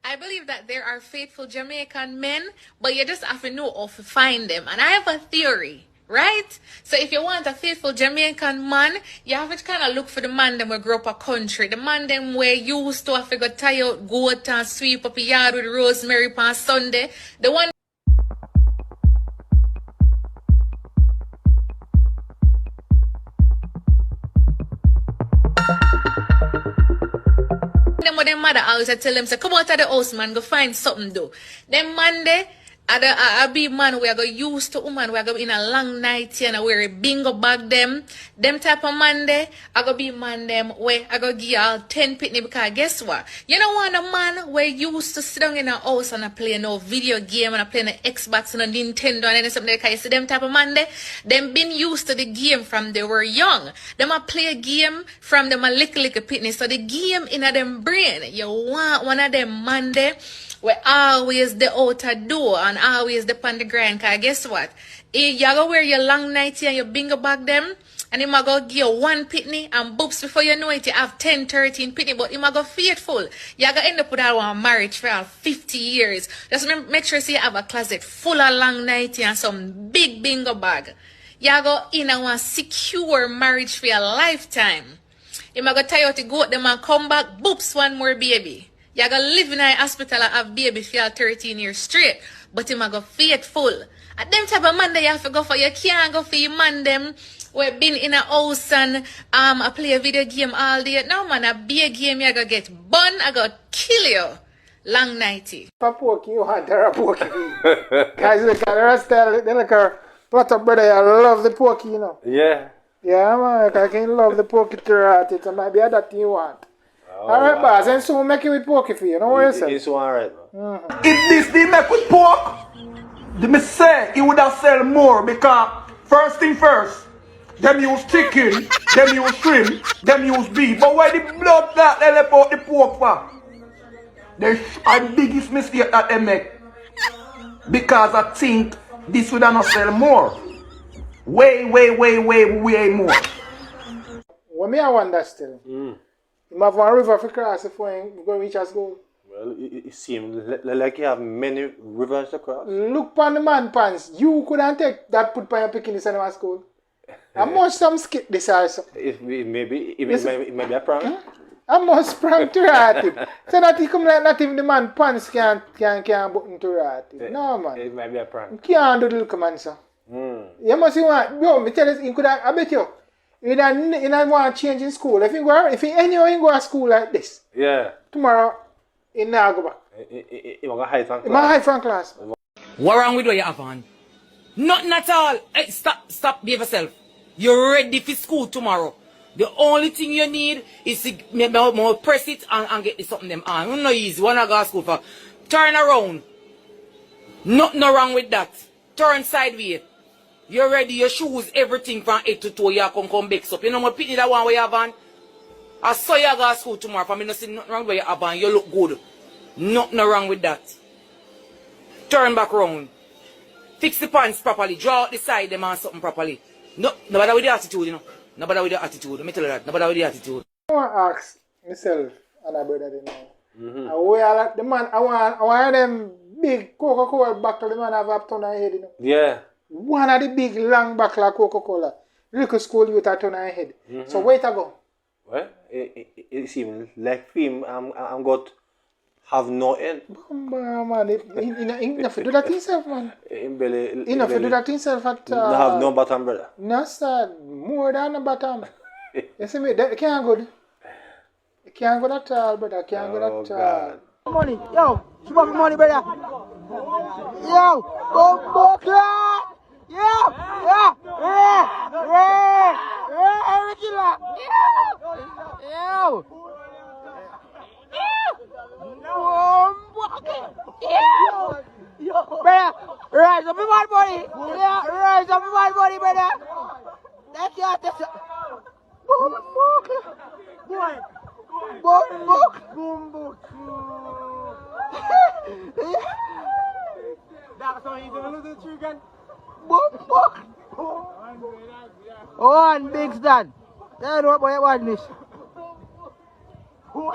I believe that there are faithful Jamaican men, but you just have to know how to find them. And I have a theory, right? So if you want a faithful Jamaican man, you have to kind of look for the man them will grow up a country. The man them where used to have to go tie out goat and sweep up a yard with rosemary on Sunday. The one them with them mother always I tell them say come out of the house man go find something do. Them Monday I be man we are go used to woman we are go in a long night here and wear a bingo bag them type of Monday I go be man them where I go give y'all 10 pitney because guess what? You don't want a man where used to sit down in a house and I play no video game and I play no Xbox and a Nintendo and something like that. You see them type of Monday, them been used to the game from they were young. Them a play a game from them a little pitney. So the game in a them brain. You want one of them Monday we always the outer door and always the on the grind. Cause guess what? If you go wear your long nighty and your bingo bag them, and you might go give you 1 pitney and boops before you know it, you have 10, 13 pitney, but you might go faithful. You go end up with that one marriage for 50 years. Just make sure you have a closet full of long nighty and some big bingo bag. You go in a one secure marriage for your lifetime. You might go tie out the goat them and come back, boops one more baby. You gonna live in a hospital and have baby for 13 years straight. But you might go faithful. At them type of man that you have to go for, you can't go for your man them where been in a house and I play a video game all day. No man, a big game you gonna get bun, I gonna kill you. Long nighty. For pokey, you want to pokey. Guys, look at the rest of they look at what up brother, I love the pokey, you know. Yeah. Yeah man, I can love the pokey to it. It might be that thing you want. Alright, boss, and so we'll make it with pork for you, don't worry yourself. It's alright, man. If this they make with pork, they me say it would have sell more because first thing first, them use chicken, them use shrimp, them use beef. But why the blood that they left out the pork for? That's the biggest mistake that they make. Because I think this would not sell more. Way more. What me I wonder still? You have one river for cross before you go reach us goal. Well, it seems like you have many rivers to cross. Look on the man pants. You couldn't take that put by your picking in cinema school. I must some skip this also. It may be a prank. I must prank to rat him. So that he come like not even the man pants can button to rat him. No man. It might be a prank. You can't do the little man so. You must see what bro, me tell you, you could have, I bet you. You don't want to change in school. If you go to school like this, yeah. Tomorrow, you not go back. You want to hide from class? You want to hide from class. What wrong with what you have on? Nothing at all. Hey, stop, behave yourself. You're ready for school tomorrow. The only thing you need is to press it and get something them on. It's not easy. When I go to school for, turn around. Nothing wrong with that. Turn sideways. You're ready, your shoes, everything from head to toe, you come back up. You know my pitney that one where you have on? I saw you go to school tomorrow, for me not see nothing wrong with you have on, you look good. Nothing wrong with that. Turn back round. Fix the pants properly, draw out the side them and something properly. No, nobody with the attitude, you know. Nobody with the attitude, let me tell you that. Nobody with the attitude. I want to ask myself and my brother now. The man, I want them big Coca-Cola bottle the man have up on their head, you know. Yeah. One of the big long bottle of Coca-Cola. Little school youth at on their head. So where it go? Well, it seems like him I'm got have no end. Man, he not do that himself, man. He not do that himself at all. Have no bottom, brother. No, sir. More than a bottom. You see me? That can't go. It can't go at all, brother. Can't go at all. Money, yo. She want money, brother. Yo, go club. Yo, regular. Yo. Brother, rise up in my body. Yeah, rise up in my body, brother. That's it. Boom. That's how you do a little chicken. One big stand. That's what boy want this. You're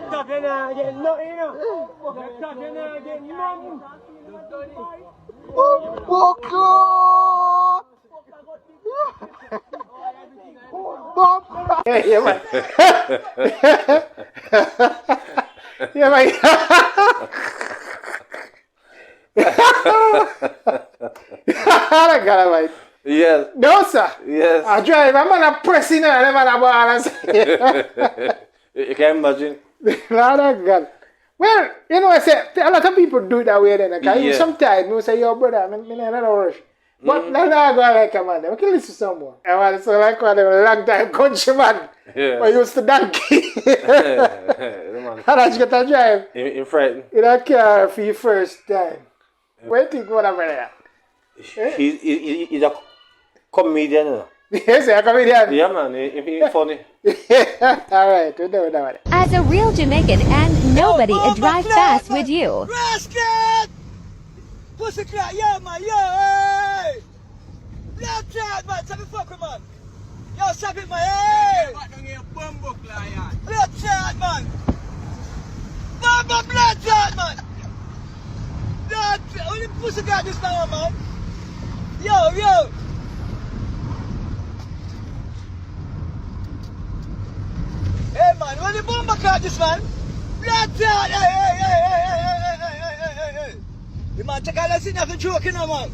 talking again, nothing, you know. You're talking again, nothing. Yeah, man. Yeah, man. I got it, right. Yes. No, sir. Yes. I drive. I'm on a pressing and I'm on a balance. You can imagine. Lord of God. Well, you know, I say a lot of people do it that way then. Because Yeah. sometimes you say, yo, brother, I'm in a rush. But now I go like a man. We can listen to someone. I want to like one of them long time countryman. Yeah. I used to donkey. Man. How did you get a drive? In frightened. In a car for your first time. What do you think what over there? He's a comedian, you know. Yes, a comedian. Yeah, man. He's funny. Alright, we know that one. As a real Jamaican and nobody a drive fast with you. Rascal! Pussycat, yeah, man, yeah, hey! Black chat, man, stop it, fuck with, man. Yo, stop it, man, hey! Black chat, man. Mama, black chat, man. Black chat, only pussycat this now, man. Yo. Hey, man, when the bomber chat this, man. Black chat, hey. The man take a lesson after joking now, man.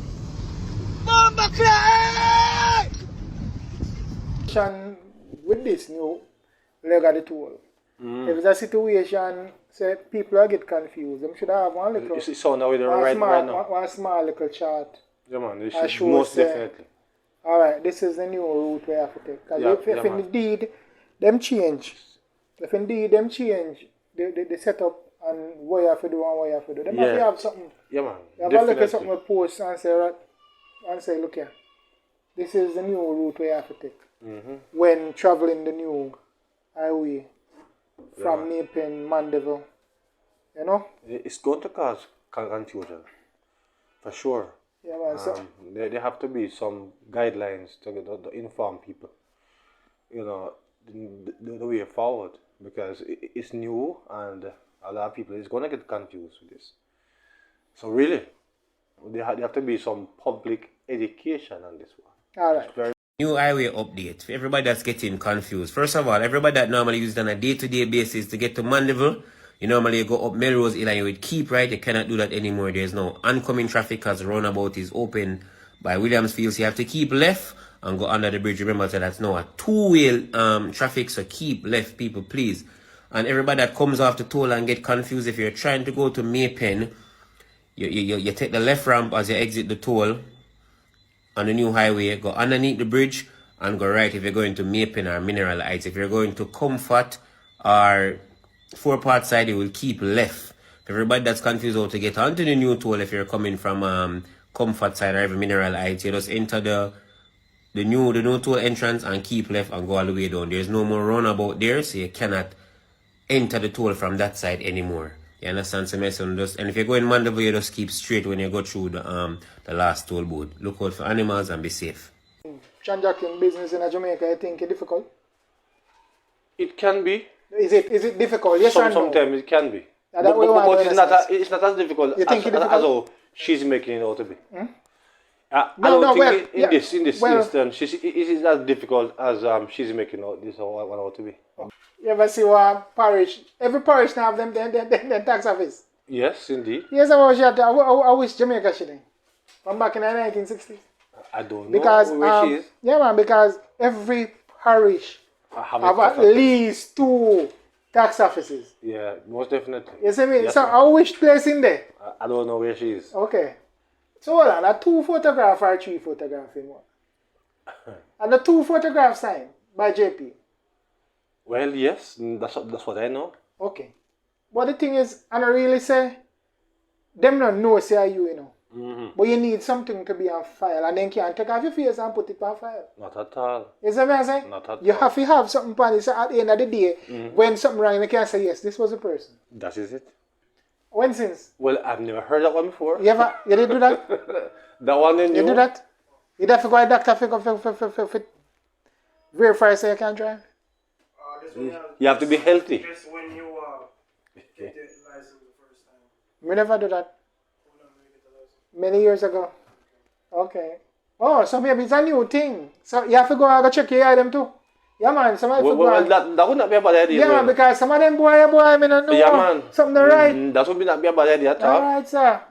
Bomba cry! With this new leg of the tool, if it's a situation, say people are get confused, them should have one little, You see sound now with the right now. one small little chart. Yeah, man. This I is sure most say- definitely. Alright, this is the new route we have to take. Because if man. indeed them change, the setup and what you have to do and what you have to do, them have to have something. Yeah, man. You have a look at Definitely. something we post and say, right, and say, look here, this is the new route we have to take when traveling the new highway from Nepean, Mandeville. You know? It's going to cause confusion, for sure. Yeah, man. So, There have to be some guidelines to inform people, you know, the way forward, because it's new and a lot of people is going to get confused with this. So really, there have to be some public education on this one. alright. New highway update for everybody that's getting confused. First of all, everybody that normally uses it on a day-to-day basis to get to Mandeville, you normally go up Melrose Hill and you would keep right. You cannot do that anymore. There's no oncoming traffic because the roundabout is open by Williamsfield. So you have to keep left and go under the bridge. Remember, so that's now a two-way traffic. So keep left, people, please. And everybody that comes off the toll and get confused, if you're trying to go to Maypen, you take the left ramp as you exit the toll on the new highway, go underneath the bridge and go right if you're going to Maypen or Mineral Heights. If you're going to Comfort or Four Part side, you will keep left. Everybody that's confused how to get onto the new toll, if you're coming from Comfort side or even Mineral Heights, you just enter the new toll entrance and keep left and go all the way down. There's no more roundabout there, so you cannot enter the toll from that side anymore. You understand? So and if you're going Mandeville, you just keep straight when you go through the last toll booth. Look out for animals and be safe. Transacting business in Jamaica, I think it's difficult. It can be. Is it difficult? Yes or no? Sometimes it can be. Yeah, that we want But to it's not as difficult You think it's difficult? as how she's making it out to be. I No, don't no, think well, in this well- instance, it is as difficult as she's making out this one out to be. You ever see what parish? Every parish now have them tax office. Yes, indeed. Yes, I wish Jamaica should have. From back in the 1960s. I don't know Because, where she is. yeah, man, because every parish I have have it at perfect. least 2 tax offices. Yeah, most definitely. You see me? Yes, So ma'am. I wish place in there. I don't know where she is. Okay. So hold on, a 2 photograph or 3 photograph in one. And the 2 photograph signed by JP. Well, yes, that's what I know. Okay. But the thing is, and I really say, them not know say you know. But you need something to be on file, and then you can take off your face and put it on file. Not at all. You see what I'm saying? Not at You all. have to have something on it, so at the end of the day, when something wrong, you can say, yes, this was the person. That is it. When since? Well, I've never heard that one before. You did do that? That one in You do that? You have to go to the doctor Verify so you can drive? You have to be healthy. Just when you get the license the first time. We never do that. Hold on, let me get the license. Many years ago. Okay. Oh, so maybe it's a new thing. So you have to go check your item too. Yeah, man. Somebody Well, that would not be a bad idea. Yeah, man, because some of them boy, I mean, I know. Yeah, man. Something not right. That would not be a bad idea at all. Alright, sir.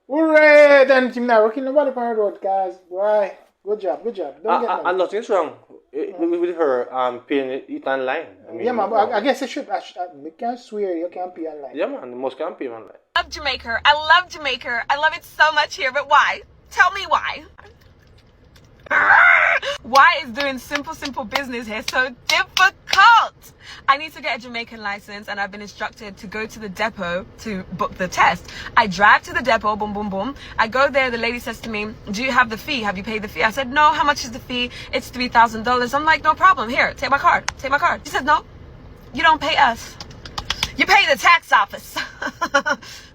Hooray! Then team now working nobody on the road, guys. Boy, good job. Don't get me. And nothing's wrong with her paying it online. I mean, Yeah, man, but I guess it should. We can't swear you can't pay online. Yeah, man, most can pay online. I love Jamaica. I love Jamaica. I love it so much here, but why? Tell me why. Why is doing simple business here so difficult? I need to get a Jamaican license and I've been instructed to go to the depot to book the test. I drive to the depot, boom, boom, boom. I go there, the lady says to me, do you have the fee? Have you paid the fee? I said, no, how much is the fee? It's $3,000. I'm like, no problem. Here, take my card. She said, no, you don't pay us. You pay the tax office.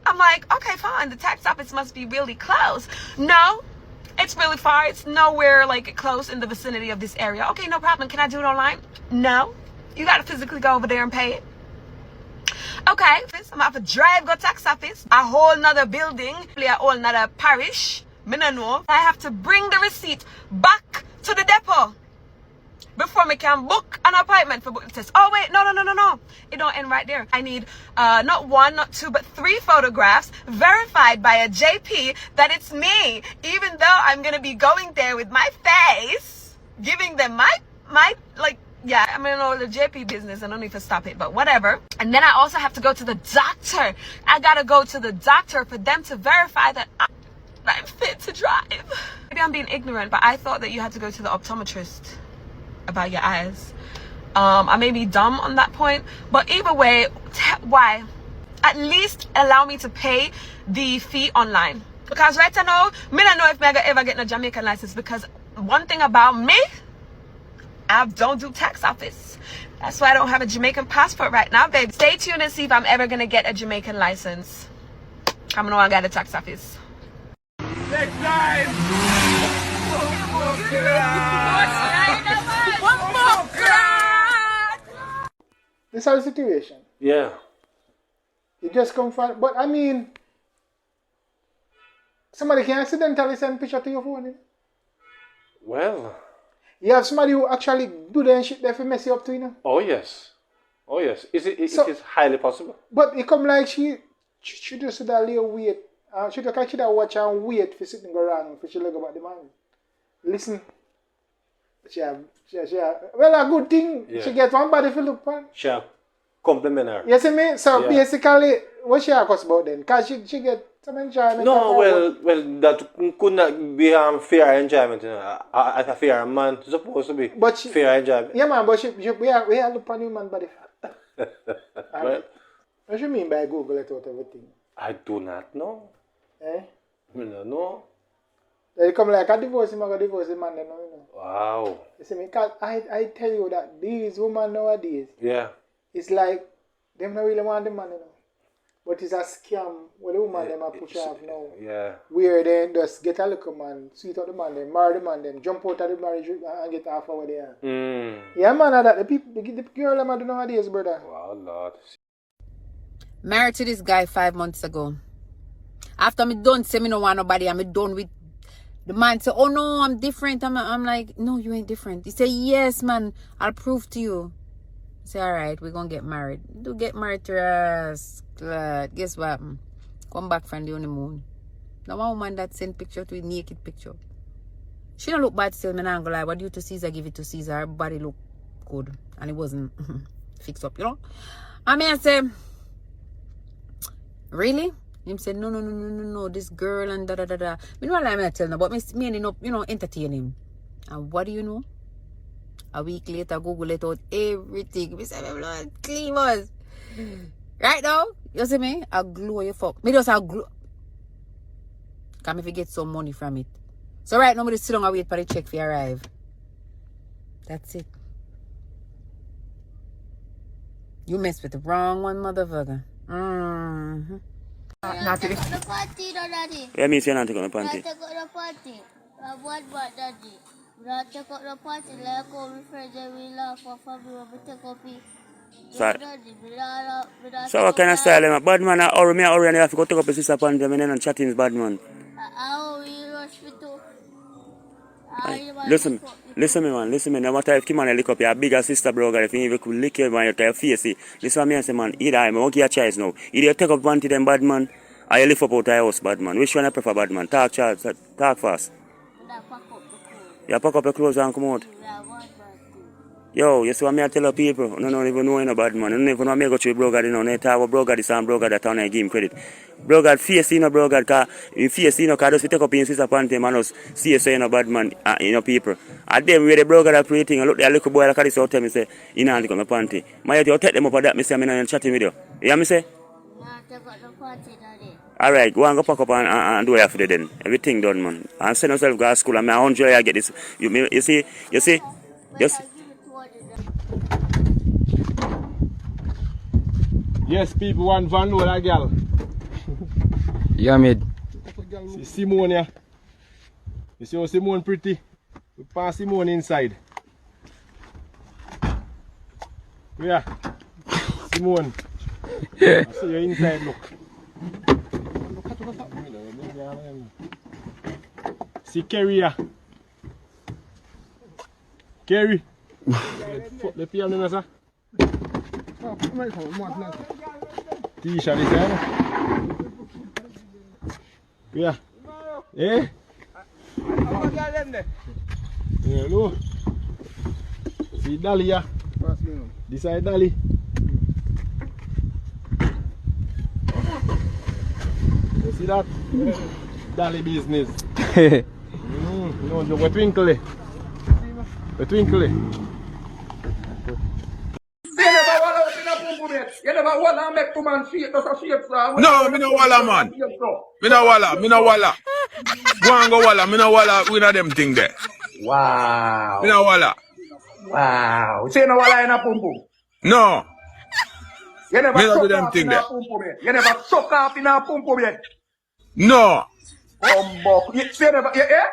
I'm like, okay, fine. The tax office must be really close. No. It's really far. It's nowhere like close in the vicinity of this area. Okay, no problem. Can I do it online? No. You got to physically go over there and pay it. Okay. I'm going to have to drive, go tax office. A whole nother building. A whole nother parish. Me no know. I have to bring the receipt back to the depot before me can book an appointment for book the test. Oh, wait. No. It don't end right there. I need not one, not two, but 3 photographs verified by a JP that it's me. Even though I'm going to be going there with my face, giving them my yeah, I'm in all the JP business. I don't need to stop it, but whatever. And then I also have to go to the doctor. I got to go to the doctor for them to verify that I'm fit to drive. Maybe I'm being ignorant, but I thought that you had to go to the optometrist about your eyes. I may be dumb on that point, but either way, why? At least allow me to pay the fee online. Because right now, me don't know if I ever get a Jamaican license, because one thing about me, I don't do tax office. That's why I don't have a Jamaican passport right now, babe. Stay tuned and see if I'm ever gonna get a Jamaican license. I know I got a tax office. Next time! This is the situation. Yeah. You just come from, but I mean, somebody can accidentally send picture to your phone. Eh? Well. You have somebody who actually do that shit there for mess you up to, you know? Oh yes. It is highly possible. But it come like she just should have lay wait. She should have watch and wait for something go wrong for she look about the man. Listen. Well, a good thing. Yeah. She get one body for look pan. Sure. Compliment her. You see me? So basically, what she ask about then? Because she get some enjoyment. No, well, that could not be fair enjoyment. You know. A fair man supposed to be fair enjoyment. Yeah, man, but we are look on you, man, body. Well, what do you mean by Google it out everything? I do not know. Eh? I don't know. They come like a divorce man, you know. Wow. You see me? Because I tell you that these women nowadays, yeah, it's like, them don't really want the man, you know. But it's a scam where the woman them are push off now. Yeah. Where they just get a little man, sweet out the man, them marry the man, them jump out of the marriage and get half over there. Yeah, man, that the people, the girl them do nowadays, brother. Wow, Lord. Married to this guy 5 months ago. After me done say me no want nobody, I'm done with. The man say, oh no, I'm different. I'm like, no, you ain't different. He say, yes, man, I'll prove to you. I say, all right, we're gonna get married. Do get married to us. Glad. Guess what? Come back from the honeymoon. Now one woman that sent picture to a naked picture. She don't look bad still, man. I'm gonna lie. What due to Caesar, give it to Caesar. Her body look good. And it wasn't fixed up, you know? I mean, I say, really? Him said, no, this girl and da. Meanwhile, I'm not telling her, but me ending up, entertain him. And what do you know? A week later, Google it out, everything. Me say, blood clean was. Right now, you see me? I glow you fuck. Me just a glow. Come if you get some money from it. So right now, me just sit down and wait for the check to arrive. That's it. You messed with the wrong one, motherfucker. Mm-hmm. Not today. The party, Daddy. Yeah, me say not to go to the party. Not to go to the party. What, Daddy? Not take up the party like how my friends and we laugh off of me when we take up it. So what kind of style, man? Bad man, I hurry and I have to go take up his sister panty. I mean, and chatting is bad man. How we rush me to? Listen me. No matter if you lick up your bigger sister, bro, if you even could lick your man, you can face it. Listen to me and say, man, either I won't give you a choice now. Either you take up panty, then bad man, or you lift up out of your house, bad man. Which one I prefer, bad man? Talk, Charles. Talk fast. You pack up your clothes and come out. Yo, you see what I tell the people? No, even know no bad man. I don't even know me go to bro God, you know. They talk about bro God, this and bro God that town I give him credit. Bro God, face you know, bro God, cause in face you know, cause just take up in sister panty man us see you say you know bad man, you know people. And them where the bro God are creating, and look the little boy like this out tell me say, you know, take up my panty. My you take them up at that, me say I'm not chatting with you. You hear me say? Alright, go and go pack up and do it after then. Everything done, man. And send yourself go to school and my 100 I get this. You see? Just Yes, people want van load a girl. yeah, mate. See Simone here. You see how Simone pretty? We pass Simone inside. Yeah. Simone. I see you inside, look. See Kerry here. Kerry. The piano, sir. T-shirt is there. Yeah. Eh? Yeah, look. See Dali here. This is Dali. You see that? Dali business. No, we're twinkly. We're twinkly. You never wanna make two man shape, just a shape, sir. No, me no walla, man. Me no walla. Go and go walla, me no walla with a them thing there. Wow. Me no walla. Wow. You say no walla in a pum pum? No. You never Me no do suck them off thing in a there. pum pum yet? You never suck off in a pum pum yet? No. You say never, yeah?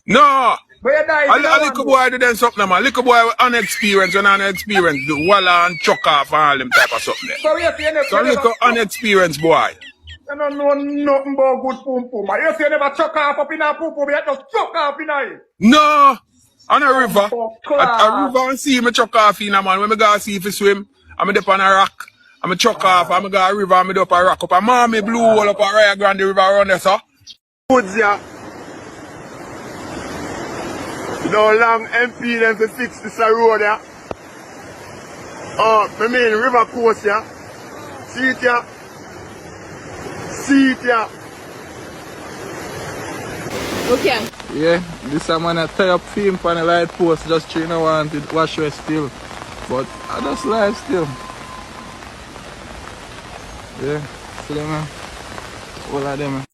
No. But you die. A little boy do them something, man. Little boy with unexperienced and unexperienced do walla and chuck off and all them type of something there. So yes, you never. So little unexperienced boy. You don't know nothing about good pum pum. You say you never chuck off up in a pum pum yet? Just chuck off in a. No. On a river. A river and see me chuck off in a man. When me go see if you swim, I'm up on a rock. I'm chuck off, I'm go a river, I'm up a rock up a mommy blue hole up a Rio Grande River around there, so. Woods here. No long MP them to fix this road here. I mean river coast here. See it here. See it here. Okay. Yeah, this a man a tie up film on the light post just trying to want it wash away still. But I just live still. Yeah, see them man. All of them man.